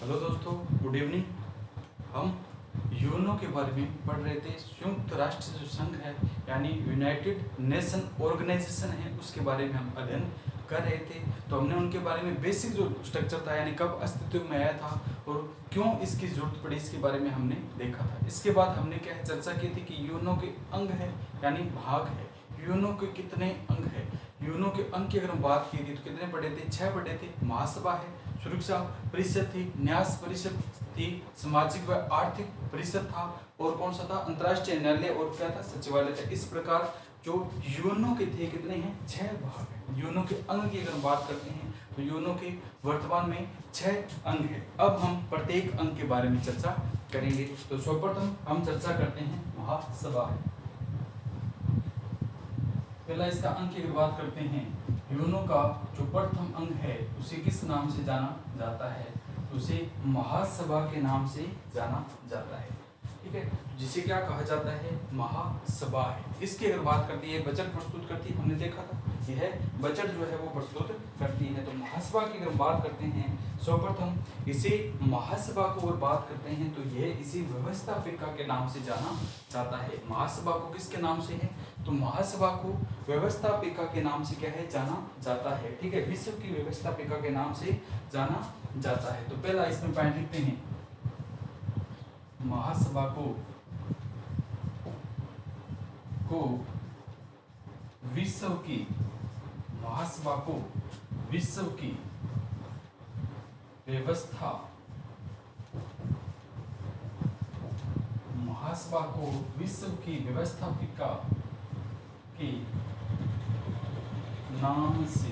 Hello दोस्तों, good evening. हम UNO के बारे में पढ़ रहे थे। संयुक्त राष्ट्र जो संघ है यानी यूनाइटेड नेशन ऑर्गेनाइजेशन है, उसके बारे में हम अध्ययन कर रहे थे। तो हमने उनके बारे में बेसिक जो स्ट्रक्चर था यानी कब अस्तित्व में आया था और क्यों इसकी जरूरत पड़ी, इसके बारे में हमने देखा था। इसके बाद हमने क्या चर्चा की थी कि यूएनओ के अंग है यानी भाग है। यूएनओ के कितने अंग है, यूएनओ के अंग की अगर हम बात की थी तो कितने पढ़े थे? 6 पढ़े थे। महासभा है, सुरक्षा परिषद थी, न्यास परिषद थी, सामाजिक व आर्थिक परिषद था, और कौन सा था? अंतर्राष्ट्रीय न्यायालय, और क्या था? सचिवालय था। इस प्रकार जो यूएनओ के थे कितने हैं? 6 भाग हैं। यूएनओ के अंग की अगर हम बात करते हैं तो यूएनओ के वर्तमान में 6 अंग है। अब हम प्रत्येक अंग के बारे में चर्चा करेंगे। तो सर्वप्रथम हम चर्चा करते हैं महासभा है। पहला इसका अंग की अगर बात करते हैं, यूएनओ का जो प्रथम अंग है उसे किस नाम से जाना जाता है? उसे महासभा के नाम से जाना जाता है। ठीक है, जिसे क्या कहा जाता है? महासभा है। इसकी अगर बात करती है, बजट प्रस्तुत करती है, हमने देखा था यह बजट जो है वो प्रस्तुत करती है। तो महासभा की अगर बात करते हैं, सर्वप्रथम इसे महासभा को अगर बात करते हैं तो यह इसी व्यवस्थापिका के नाम से जाना जाता है। महासभा को किसके नाम से है? तो महासभा को व्यवस्थापिका के नाम से क्या है? जाना जाता है। ठीक है, विश्व की व्यवस्थापिका के नाम से जाना जाता है। तो पहला इसमें पॉइंट लिखते हैं, महासभा को विश्व की, महासभा को विश्व की व्यवस्था, महासभा को विश्व की व्यवस्थापिका के नाम से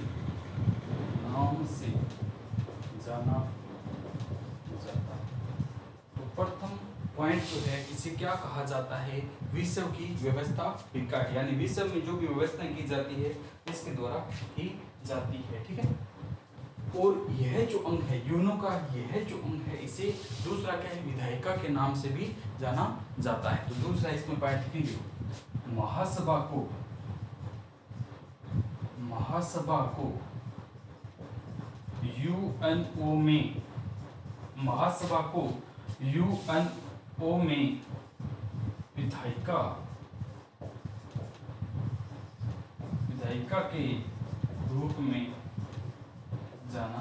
जाना जाता है। तो प्रथम पॉइंट जो है, इसे क्या कहा जाता है? विश्व की व्यवस्थापिका, यानी विश्व में जो भी व्यवस्था की जाती है इसके द्वारा की जाती है। ठीक है, और यह जो अंग है यूएनओ का, यह जो अंग है इसे दूसरा क्या है? विधायिका के नाम से भी जाना जाता है। तो दूसरा इसमें पॉइंट लिखेंगे, महासभा को यूएनओ में, महासभा को यूएनओ में विधायिका के रूप में जाना।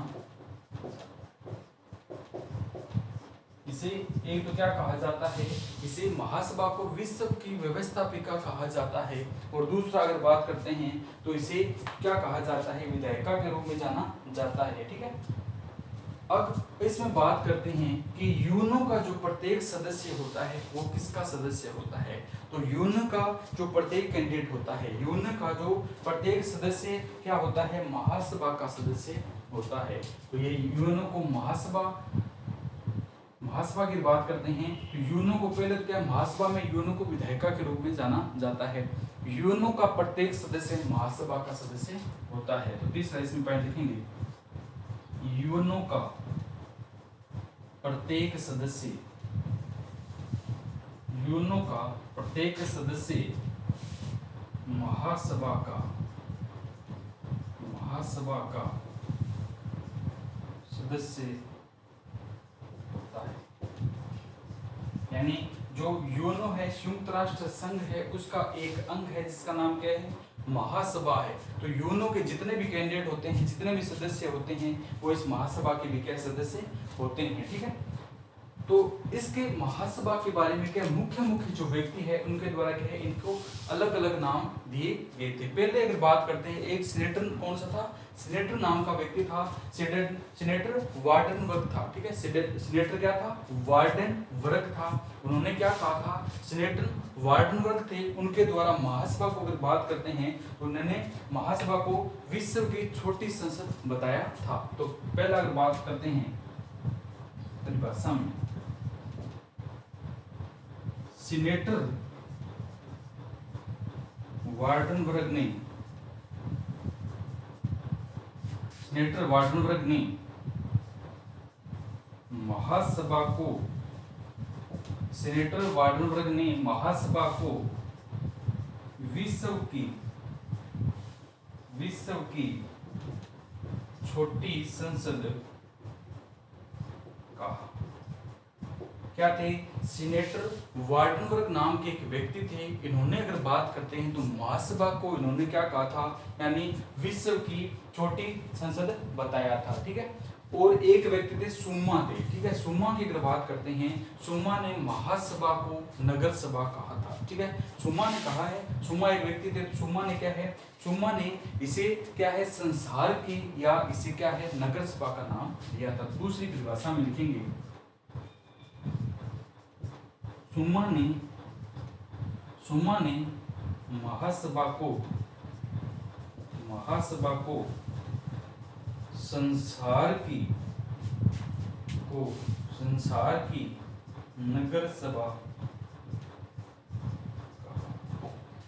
इसे एक तो क्या कहा जाता है? इसे महासभा को विश्व की व्यवस्थापिका कहा जाता है, और दूसरा अगर बात करते हैं तो इसे क्या कहा जाता है? विधायिका के रूप में जाना जाता है। ठीक है, अब इसमें बात करते हैं कि यूएनओ का जो प्रत्येक सदस्य होता है वो किसका सदस्य होता है? तो यूएनओ का जो प्रत्येक कैंडिडेट होता है, यूएनओ का जो प्रत्येक सदस्य क्या होता है? महासभा का सदस्य होता है। तो ये यूएनओ को महासभा की बात करते हैं तो यूएनओ को पहले क्या, महासभा में यूएनओ को विधायिका के रूप में जाना जाता है। यूएनओ का प्रत्येक सदस्य महासभा का सदस्य होता है। तो तीसरा इसमें पॉइंट लिखेंगे, यूएनओ का प्रत्येक सदस्य, यूएनओ का प्रत्येक सदस्य महासभा का सदस्य होता है। यानी जो यूएनओ है, संयुक्त राष्ट्र संघ है, उसका एक अंग है जिसका नाम क्या है? महासभा है। तो यूएनओ के जितने भी कैंडिडेट होते हैं, जितने भी सदस्य होते हैं, वो इस महासभा के भी क्या सदस्य होते हैं। ठीक है, तो इसके महासभा के बारे में क्या, मुख्य जो व्यक्ति है उनके द्वारा क्या है, इनको अलग अलग नाम दिए गए थे। पहले अगर बात करते हैं, एक सीनेटर कौन सा था? सीनेटर नाम का व्यक्ति था, सीनेटर वार्डनबर्ग था। ठीक है, सीनेटर क्या था? वार्डनबर्ग था। उन्होंने क्या कहा था? सीनेटर वार्डनबर्ग थे, उनके द्वारा महासभा को अगर बात करते हैं तो उन्होंने महासभा को विश्व की छोटी संसद बताया था। तो पहला अगर बात करते हैं परिभाषा में, सीनेटर वार्डनबर्ग ने महासभा को, सीनेटर वार्डनबर्ग ने महासभा को विश्व की छोटी संसद कहा। क्या थे? सीनेटर वार्डनबर्ग नाम के एक व्यक्ति थे। इन्होंने अगर बात करते हैं तो महासभा को इन्होंने क्या कहा था, यानी विश्व की छोटी संसद बताया था। ठीक है, और एक व्यक्ति थे सुम्मा थे। ठीक है, सुम्मा की अगर बात करते हैं, सुम्मा ने महासभा को नगर सभा कहा था। ठीक है, सुम्मा ने कहा है, सुम्मा एक व्यक्ति थे, सुम्मा ने क्या है, सुम्मा ने इसे क्या है, संसार की या इसे क्या है, नगर सभा का नाम दिया था। दूसरी परिभाषा में लिखेंगे, सुम्मा ने महासभा को संसार की नगर सभा।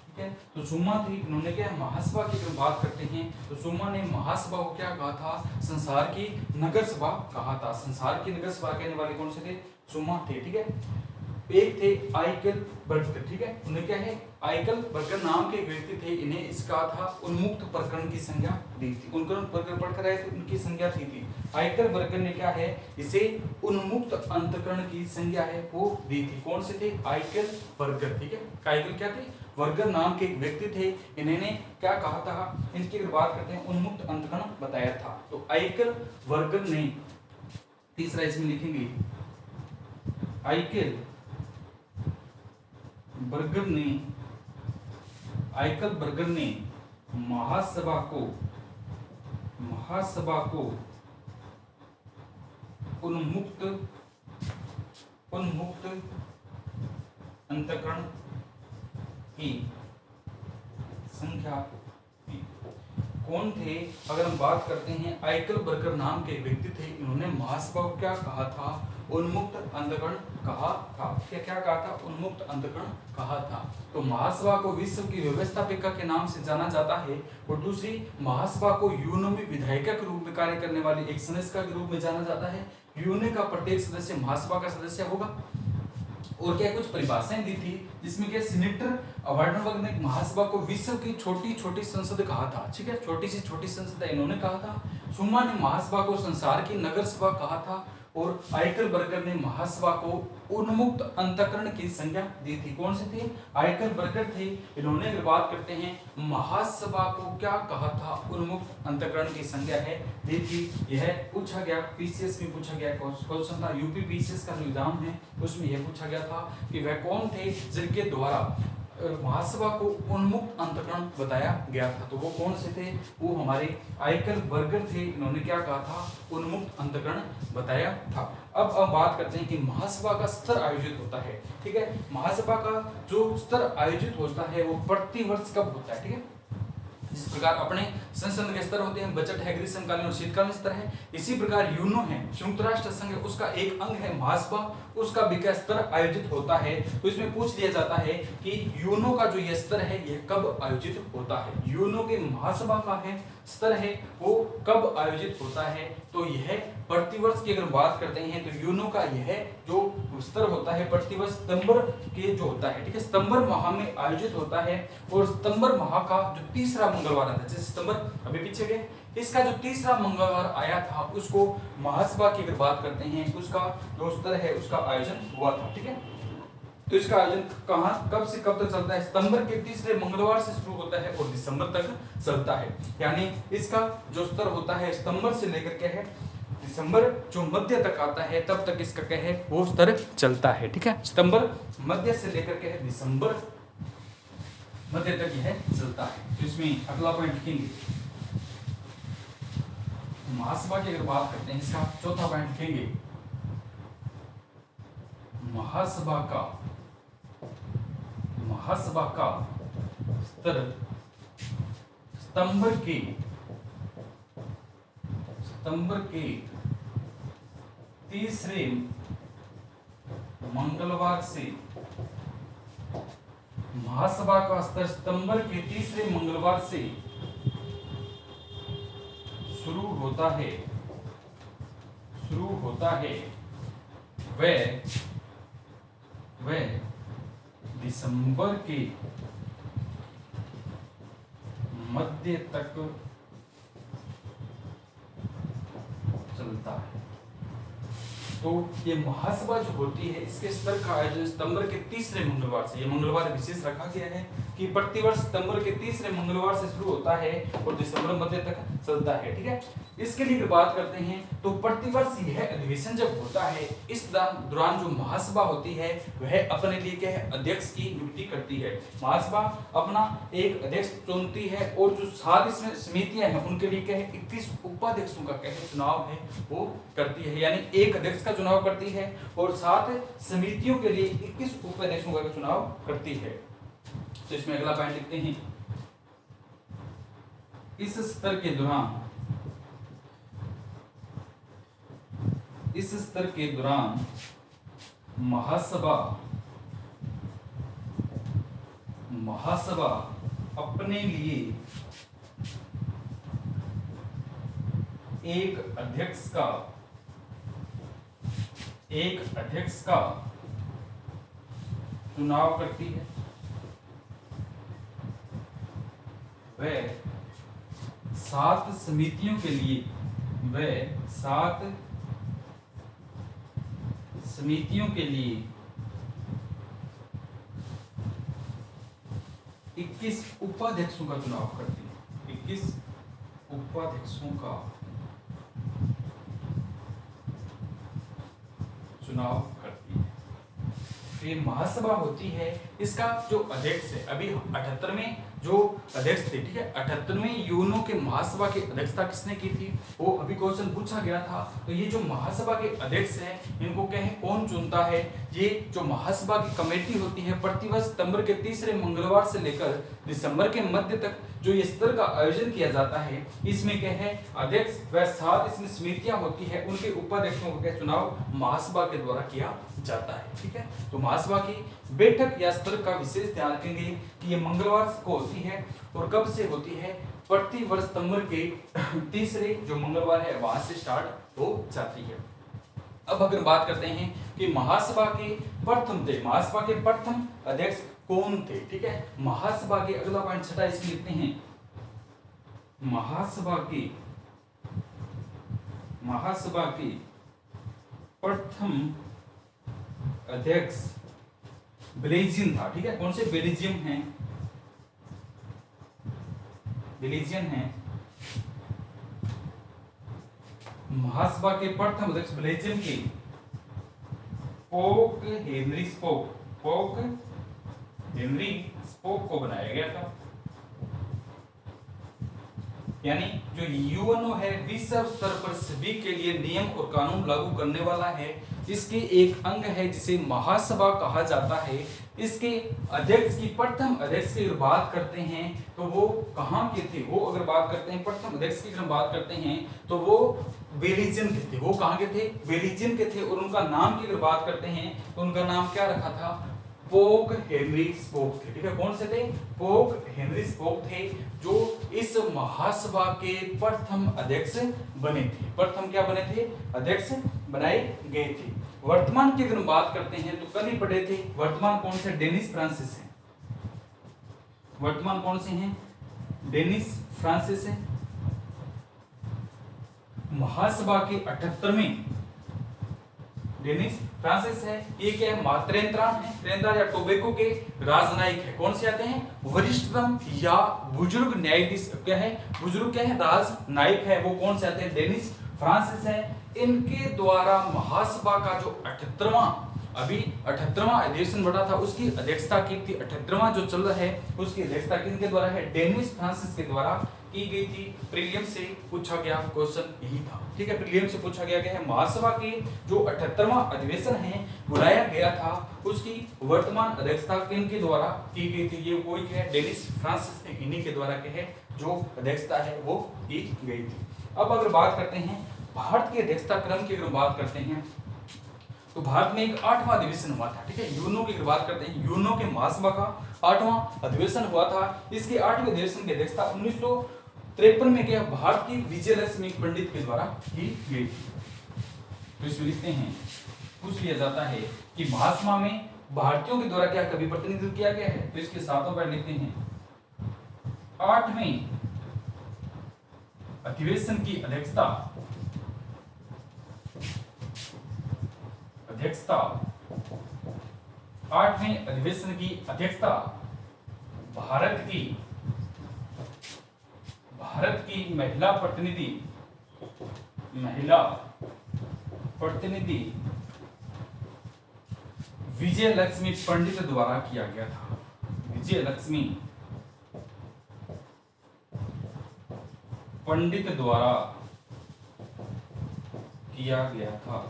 ठीक है, तो सुम्मा थी, इन्होंने क्या महासभा की अगर बात करते हैं तो सुम्मा ने महासभा को क्या कहा था, संसार की नगर सभा कहा था। संसार की नगर सभा कहने वाले कौन से थे? सुम्मा थे। ठीक है, एक थे आइकल बर्गर। ठीक है, उन्हें क्या है, आइकल बर्गर नाम के एक व्यक्ति थे। इन्हें इसका था उन्मुक्त प्रकरण की संज्ञा दी थी। उनका प्रकरण पढ़कर आए थे, उनकी संज्ञा थी। आइकल बर्गर ने क्या है, इसे उन्मुक्त अंतःकरण की संज्ञा है वो दी थी। कौन से थे? आइकल बर्गर। ठीक है, आइकल क्या थे? बर्गर नाम के एक व्यक्ति थे। इन्होंने क्या कहा था, इनकी अगर बात करते हैं, उन्मुक्त अंतःकरण बताया था। तो आइकल बर्गर ने, तीसरा इसमें लिखेंगे, आइकल बर्गर ने महासभा को उन्मुक्त अंतःकरण की संख्या दी। कौन थे? अगर हम बात करते हैं, आइकल बर्गर नाम के व्यक्ति थे। इन्होंने महासभा को क्या कहा था? उन्मुक्त अंतःकरण कहा था। क्या कहा था? उन्मुक्त अंतःकरण कहा था। तो महासभा को विश्व की व्यवस्थापिका के नाम से जाना जाता है, और दूसरी महासभा को यूएनओ में विधायिका के रूप में कार्य करने वाली एक संस्था के रूप में जाना जाता है। यूएनओ का प्रत्येक सदस्य महासभा का सदस्य होगा। और क्या कुछ परिभाषाएं दी थी, जिसमें क्या सीनेटर वार्डनबर्ग ने महासभा को विश्व की छोटी संसद कहा था। ठीक है, छोटी संसद इन्होंने कहा था। सुम्मा ने महासभा को संसार की नगर सभा कहा था, और आइकल बर्गर ने महासभा को उन्मुक्त अंतःकरण की संज्ञा दी थी। कौन से थे? आइकल बर्गर थे। इन्होंने अगर बात करते हैं, महासभा को क्या कहा था? उन्मुक्त अंतःकरण की संज्ञा है दी थी। यह पूछा गया, पीसीएस में पूछा गया क्वेश्चन था। यूपी पीसीएस का जो एग्जाम है उसमें यह पूछा गया था कि वह कौन थे जिनके द्वारा महासभा को उन्मुक्त अंतःकरण बताया गया था। तो वो कौन से थे? वो हमारे आइकल बर्गर थे। इन्होंने क्या कहा था? उन्मुक्त अंतःकरण बताया था। अब हम बात करते हैं कि महासभा का स्तर आयोजित होता है। ठीक है, महासभा का जो स्तर आयोजित होता है वो प्रतिवर्ष कब होता है? ठीक है, जिस प्रकार अपने संसद के स्तर होते हैं, बजट है, ग्रीष्मकालीन और शीतकालीन स्तर है, इसी प्रकार यूएनओ है, संयुक्त राष्ट्र संघ, उसका एक अंग है महासभा, उसका भी क्या स्तर आयोजित होता है। तो इसमें पूछ लिया जाता है कि यूएनओ का जो यह स्तर है यह कब आयोजित होता है। यूएनओ के महासभा का है स्तर है वो कब आयोजित होता है? तो यह प्रतिवर्ष की अगर बात करते हैं तो यूएनओ का यह जो स्तर होता है प्रतिवर्ष सितंबर के जो होता है। ठीक है, सितंबर माह में आयोजित होता है, और सितंबर माह का जो तीसरा मंगलवार आता है, जैसे सितंबर अभी पीछे गए, इसका जो तीसरा मंगलवार आया था उसको महासभा की अगर बात करते हैं, उसका जो स्तर है उसका आयोजन हुआ था। ठीक है, तो इसका आयोजन कहां, कब से कब तक चलता है? सितंबर के तीसरे मंगलवार से शुरू होता है और दिसंबर तक चलता है। यानी इसका जो स्तर होता है सितंबर से लेकर के है दिसंबर जो मध्य तक आता है तब तक इसका क्या है वो स्तर चलता है। ठीक है, सितंबर मध्य से लेकर के है दिसंबर मध्य तक यह चलता है। तो इसमें अगला पॉइंट लिखेंगे, महासभा की अगर बात करते हैं, इसका चौथा पॉइंट लिखेंगे, महासभा का स्तर सितंबर के तीसरे मंगलवार से, महासभा का स्तर सितंबर के तीसरे मंगलवार से शुरू होता है वह दिसंबर के मध्य तक चलता है। तो ये महासभा जो होती है इसके स्तर का आयोजन सितंबर के तीसरे मंगलवार से, ये मंगलवार विशेष रखा गया है कि प्रतिवर्ष सितंबर के तीसरे मंगलवार से शुरू होता है और दिसंबर मध्य तक चलता है। ठीक है, इसके लिए बात करते हैं तो प्रतिवर्ष यह अधिवेशन जब होता है इस दौरान जो महासभा होती है वह अपने लिए क्या है, अध्यक्ष की नियुक्ति करती है। महासभा अपना एक अध्यक्ष चुनती है और जो 7 इसमें समितियां हैं उनके लिए क्या है 21 उपाध्यक्षों का क्या है चुनाव है वो करती है, यानी एक अध्यक्ष का चुनाव करती है और 7 समितियों के लिए 21 उपाध्यक्षों का चुनाव करती है। तो इसमें अगला पॉइंट लिखते हैं, इस स्तर के दौरान महासभा अपने लिए एक अध्यक्ष का चुनाव करती है। वह 7 समितियों के लिए 21 उपाध्यक्षों का चुनाव करती है। 21 उपाध्यक्षों का चुनाव करती है। तो ये महासभा होती है, इसका जो अध्यक्ष है, अभी 78वें जो अध्यक्ष थे, ठीक है, 78वें यूनो के महासभा की अध्यक्षता किसने की थी, वो अभी क्वेश्चन पूछा गया था। तो ये जो महासभा के अध्यक्ष हैं इनको क्या है, कौन चुनता है, ये जो महासभा की कमेटी होती है प्रतिवर्ष सितंबर के तीसरे मंगलवार से लेकर दिसंबर के मध्य तक जो ये स्तर का आयोजन किया जाता है, इसमें क्या है अध्यक्ष व 7 इसमें समितियां होती है, उनके उपाध्यक्षों का चुनाव महासभा के द्वारा किया जाता है। ठीक है, तो महासभा की बैठक या स्तर का विशेष ध्यान रखेंगे कि ये मंगलवार को होती है और कब से होती है, प्रति वर्ष सितंबर के तीसरे जो मंगलवार है वहां से स्टार्ट हो जाती है। अब अगर बात करते हैं कि महासभा के प्रथम अध्यक्ष कौन थे, ठीक है, महासभा के अगला पॉइंट 6 इसमें लिखते हैं, महासभा के प्रथम अध्यक्ष बेल्जियन था। ठीक है, कौन से बेल्जियम हैं महासभा के प्रथम अध्यक्ष बेल्जियम के पोप हेनरी स्पोक को बनाया गया था। यानी जो यूएनओ है विश्व स्तर पर सभी के लिए नियम और कानून लागू करने वाला है, इसके एक अंग है जिसे महासभा कहा जाता है। इसके अध्यक्ष की प्रथम अध्यक्ष की अगर बात करते हैं तो वो कहाँ के थे, वो अगर बात करते हैं प्रथम अध्यक्ष की अगर बात करते हैं तो वो बेल्जियम के थे। वो कहाँ के थे, बेल्जियम के थे। और उनका नाम की अगर बात करते हैं तो उनका नाम क्या रखा था, पोप हेनरी स्पोक थे। ठीक है, कौन से थे, पोप हेनरी स्पोक थे, जो इस महासभा के प्रथम अध्यक्ष बने थे। प्रथम क्या बने थे, अध्यक्ष बनाए गए थे। वर्तमान की अगर बात करते हैं तो कल ही पढ़े थे, वर्तमान कौन से, डेनिस फ्रांसिस हैं। वर्तमान कौन से हैं, डेनिस फ्रांसिस हैं। महासभा के 78वें डेनिस फ्रांसिस है। ये क्या है, त्रेंद्रान या टोबैको के राजनायिक है। कौन से आते हैं, वरिष्ठतम या बुजुर्ग न्यायाधीश क्या है, बुजुर्ग क्या है, राजनायिक है। वो कौन से आते हैं, डेनिस फ्रांसिस है। इनके द्वारा महासभा का जो 78वां अधिवेशन बढ़ा था उसकी अध्यक्षता की थी। 78वां जो चल रहा है उसकी अध्यक्षता किनके द्वारा है, डेनिस फ्रांसिस के द्वारा की गई थी। प्रीलियम से पूछा गया क्वेश्चन यही था। ठीक है, प्रीलियम से पूछा गया है महासभा की जो 78वां अधिवेशन है बुलाया गया था, उसकी वर्तमान अध्यक्षता किनके द्वारा की गई थी, ये कोई है, डेनिस फ्रांसिस ने, इन्हीं के द्वारा क्या है जो अध्यक्षता है वो की गई थी। अब अगर बात करते हैं भारत के अध्यक्षता क्रम की, अगर बात करते हैं तो भारत में एक 8वां अधिवेशन हुआ था। ठीक है, यूनो की अगर बात करते हैं, यूनो के महासभा का 8वां अधिवेशन हुआ था। इसके 8वें अधिवेशन की अध्यक्षता 1953 में क्या भारत की विजयलक्ष्मी पंडित के द्वारा की गई थी। तो इसमें लिखते हैं, पूछ लिया जाता है कि महासभा में भारतीयों के द्वारा क्या कभी प्रतिनिधित्व किया गया है, तो इसके सातों पर लिखते हैं 8वें अधिवेशन की अध्यक्षता अध्यक्षता, 8वें अधिवेशन की अध्यक्षता भारत की महिला प्रतिनिधि विजय लक्ष्मी पंडित द्वारा किया गया था। विजय लक्ष्मी पंडित द्वारा किया गया था।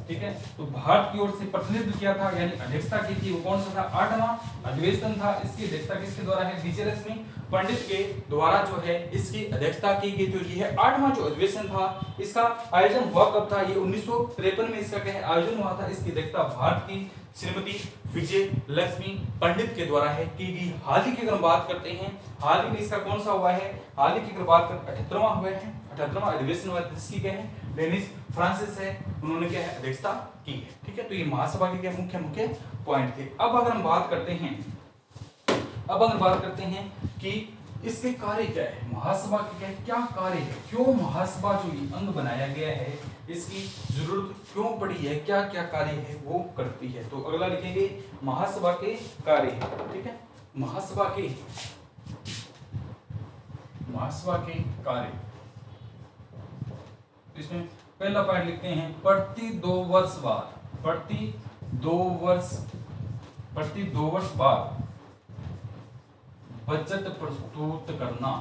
ठीक है, तो भारत की ओर से प्रतिनिधित्व किया था, यानी अध्यक्षता की थी, वो कौन सा था? 8वां अधिवेशन था। इसकी अध्यक्षता किसके द्वारा है? विजय लक्ष्मी पंडित के द्वारा जो है इसकी अध्यक्षता की गई। तो ये है 8वां जो अधिवेशन था। इसका आयोजन हुआ कब था? ये 1953 में इसका क्या है आयोजन हुआ था। इसकी अध्यक्षता भारत की श्रीमती विजय लक्ष्मी पंडित के द्वारा है की गई। हाल ही की अगर हम बात करते हैं, हाल ही में इसका कौन सा हुआ है? हाल ही की अगर बात करें 78वां हुआ है, 78वां अधिवेशन हुआ है, जिसकी क्या है डेनिस फ्रांसिस है, उन्होंने क्या है अध्यक्षता की है। ठीक है, तो ये महासभा के क्या मुख्य पॉइंट थे। अब अगर हम बात करते हैं कि इसके कार्य क्या है, महासभा के क्या कार्य है, क्यों महासभा जो ये अंग बनाया गया है, इसकी जरूरत क्यों पड़ी है, क्या क्या कार्य है वो करती है। तो अगला लिखेंगे महासभा के कार्य। ठीक है, महासभा के कार्य। इसमें पहला पॉइंट लिखते हैं, प्रति 2 वर्ष बाद बजट प्रस्तुत करना।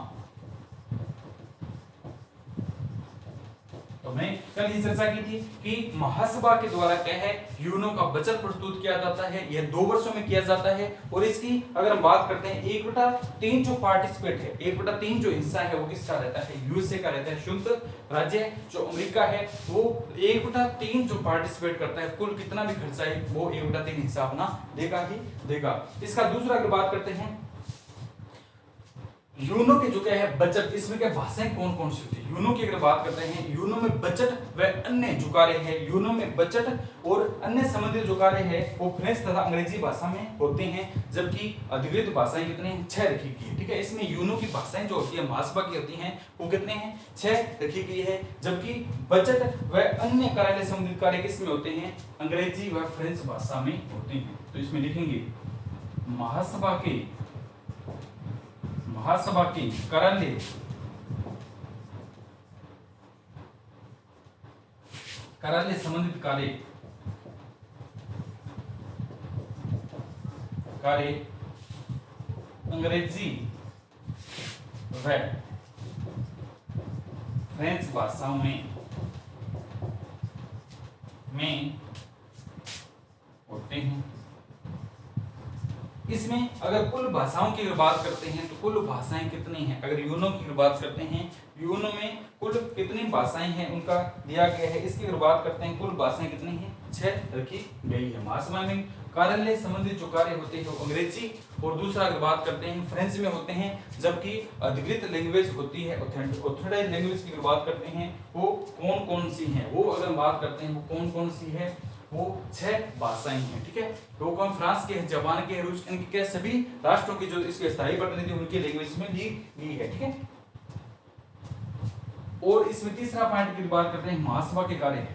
तो मैं कल ये चर्चा की थी कि महासभा के द्वारा क्या है यूनो का बजट प्रस्तुत किया जाता है, यह 2 वर्षों में किया जाता है। और इसकी अगर हम बात करते हैं 1/3 जो पार्टिसिपेट है, 1/3 जो हिस्सा है वो किसका रहता है? यूएसए का रहता है, संयुक्त राज्य जो अमेरिका है वो 1/3 जो पार्टिसिपेट करता है, कुल कितना भी खर्चा है वो 1/3 हिस्सा अपना देगा ही देगा। इसका दूसरा अगर बात करते हैं यूनो के जो क्या है बजट, इसमें क्या भाषाएं कौन कौन सी होती है? यूनो की अगर बात करते हैं, यूनो में बजट व अन्य जो कार्य है, यूनो में बजट और अन्य संबंधित जो कार्य है वो फ्रेंच तथा अंग्रेजी भाषा में होते हैं, जबकि अधिकृत भाषाएं कितने हैं? 6 रखी गई है। ठीक है, इसमें यूनो की भाषाएं जो होती है महासभा की होती हैं वो कितने हैं? 6 रखी गई है, जबकि बजट व अन्य कार्यालय संबंधित कार्य किसमें होते हैं? अंग्रेजी व फ्रेंच भाषा में होते हैं। तो इसमें लिखेंगे महासभा के कार्यालय संबंधित कार्य अंग्रेजी व फ्रेंच भाषाओं में होते हैं। इसमें अगर कुल भाषाओं की बात करते हैं तो कुल भाषाएं कितनी हैं? अगर यूनो की बात करते हैं, यूनो में कुल कितनी भाषाएं हैं उनका दिया गया है। इसकी अगर बात करते हैं कुल भाषाएं कितनी हैं? 6 रखी गई है। महासभा में कार्यालय संबंधित जो कार्य होते हैं वो अंग्रेजी और दूसरा अगर बात करते हैं फ्रेंच में होते हैं, जबकि अधिकृत लैंग्वेज होती है ऑथराइज्ड लैंग्वेज की अगर बात करते हैं वो कौन कौन सी हैं, वो अगर हम बात करते हैं वो कौन कौन सी है, वो 6 भाषाएं हैं। ठीक है, तो कौन फ्रांस के, जापान के, रूस के, इनके सभी राष्ट्रों की जो इसके स्थायी प्रतिनिधि उनके लैंग्वेज में ली गई है। ठीक है, और इसमें तीसरा पॉइंट की बात करते हैं महासभा के कार्य।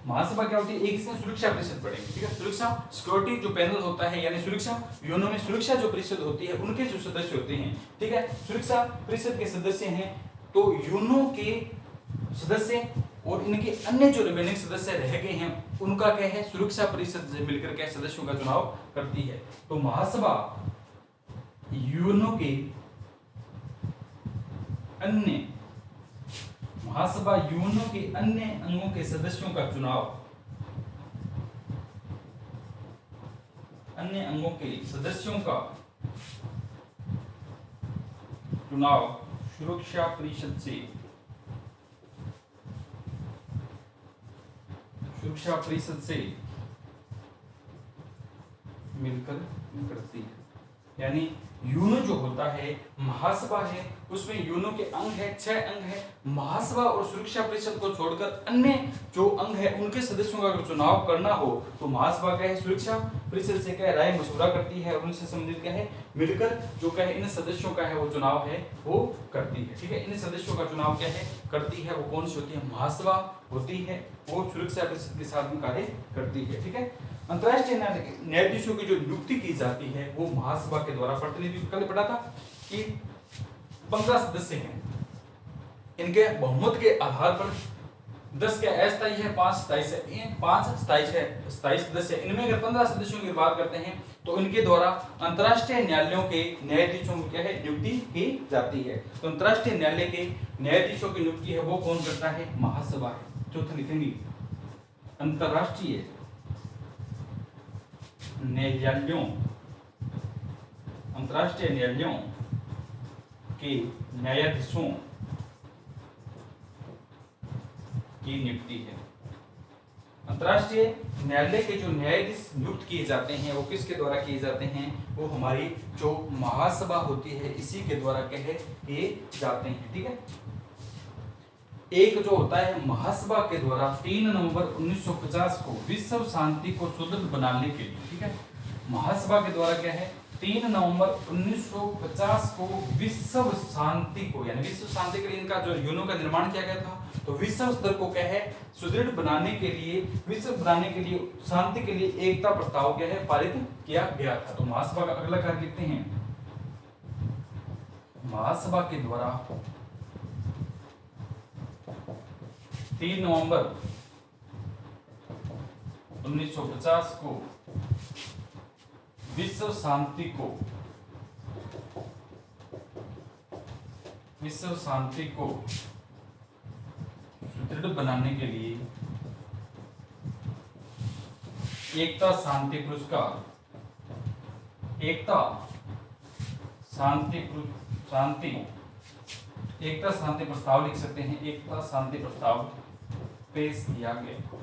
महासभा क्या होती है? एक इसमें सुरक्षा परिषद पड़ेगी। ठीक है, सुरक्षा सिक्योरिटी जो पैनल होता है, यानी सुरक्षा यूनो में सुरक्षा जो परिषद होती है उनके जो सदस्य होते हैं। ठीक है, सुरक्षा परिषद के सदस्य हैं, तो यूनो के सदस्य और इनके अन्य जो रिमेनिंग सदस्य रह गए हैं उनका क्या है सुरक्षा परिषद से मिलकर के सदस्यों का चुनाव करती है। तो महासभा यूनो के अन्य अंगों के सदस्यों का चुनाव, अन्य अंगों के सदस्यों का चुनाव सुरक्षा परिषद से मिलकर करती है। यानी यूनो जो होता है महासभा है, उसमें यूनो के अंग है 6 अंग है। महासभा और सुरक्षा परिषद को छोड़कर अन्य जो अंग है उनके सदस्यों का अगर चुनाव करना हो तो महासभा क्या है सुरक्षा परिषद से क्या राय मशवरा करती है और उनसे संबंधित क्या है मिलकर जो क्या है इन सदस्यों का है वो चुनाव है वो करती है। ठीक है, इन सदस्यों का चुनाव क्या है करती है, वो कौन सी होती है, महासभा होती है, वो सुरक्षा परिषद के साथ में कार्य करती है। ठीक है, अंतर्राष्ट्रीय न्यायाधीशों की जो नियुक्ति की जाती है वो महासभा के द्वारा, प्रतिनिधि कल पढ़ा था कि 15 सदस्य हैं, इनके बहुमत के आधार पर 10 के अस्थायी है, 5 स्थायी है, 5 स्थायी सदस्य, इनमें अगर 15 सदस्यों की बात करते हैं तो इनके द्वारा अंतर्राष्ट्रीय न्यायालयों के न्यायाधीशों की क्या है नियुक्ति की जाती है। तो अंतर्राष्ट्रीय न्यायालय के न्यायाधीशों की नियुक्ति है वो कौन करता है, महासभा है। चौथा लिखेंगे अंतर्राष्ट्रीय न्यायालयों के न्यायाधीशों की नियुक्ति है। अंतर्राष्ट्रीय न्यायालय के जो न्यायाधीश नियुक्त किए जाते हैं वो किसके द्वारा किए जाते हैं, वो हमारी जो महासभा होती है इसी के द्वारा किए जाते हैं। ठीक है, एक जो होता है महासभा के द्वारा 3 नवंबर 1950 को विश्व शांति को सुदृढ़ बनाने के लिए, ठीक है, महासभा के द्वारा क्या है 3 नवंबर 1950 को विश्व शांति को, यानी विश्व शांति के लिए इनका जो यूएनओ का निर्माण किया गया था, तो विश्व स्तर को क्या है सुदृढ़ बनाने के लिए, विश्व बनाने के लिए, शांति के लिए एकता प्रस्ताव क्या है पारित किया गया था। तो महासभा का अगला कार्य लिखते हैं, महासभा के द्वारा 3 नवंबर 1950 को विश्व शांति को सुदृढ़ बनाने के लिए एकता शांति प्रस्ताव लिख सकते हैं, एकता शांति प्रस्ताव पेश किया गया।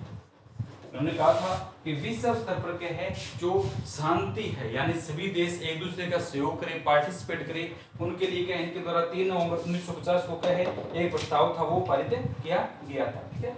उन्होंने कहा था कि विश्व स्तर पर क्या है जो शांति है, यानी सभी देश एक दूसरे का सहयोग करें, पार्टिसिपेट करें, उनके लिए क्या इनके द्वारा 3 नवंबर 1950 को क्या है एक प्रस्ताव था वो पारित किया गया था। ठीक है,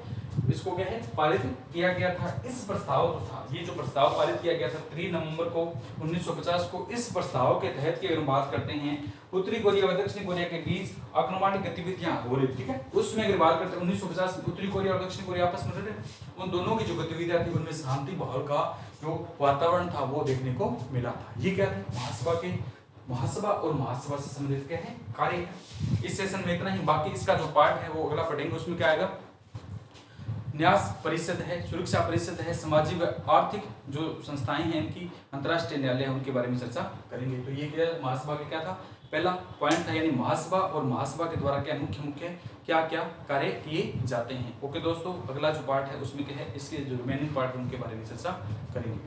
इसको क्या है पारित किया गया था। इस प्रस्ताव तो था, ये जो प्रस्ताव पारित किया गया था 3 नवंबर को 1950 को, इस प्रस्ताव के तहत की अगर बात करते हैं उत्तरी कोरिया और दक्षिणी कोरिया के बीच आक्रमण गतिविधियां हो रही, ठीक है, उसमें अगर बात करते हैं 1950 में उत्तरी कोरिया और दक्षिणी कोरिया आपस में लड़ रहे, उन दोनों की जो गतिविधियां थी उनमें शांति माहौल का जो वातावरण था वो देखने को मिला था। ये क्या है महासभा और महासभा से संबंधित क्या है कार्य है। इस सेशन में इतना ही, बाकी इसका जो पार्ट है वो अगला पढ़ेंगे। उसमें क्या आएगा, न्यास परिषद है, सुरक्षा परिषद है, सामाजिक व आर्थिक जो संस्थाएं हैं इनकी, अंतर्राष्ट्रीय न्यायालय है, उनके बारे में चर्चा करेंगे। तो ये क्या महासभा का क्या था, पहला पॉइंट था, यानी महासभा और महासभा के द्वारा क्या मुख्य क्या क्या कार्य किए जाते हैं। ओके दोस्तों, अगला जो पार्ट है उसमें क्या है इसके जो रिमेनिंग पार्ट है उनके बारे में चर्चा करेंगे।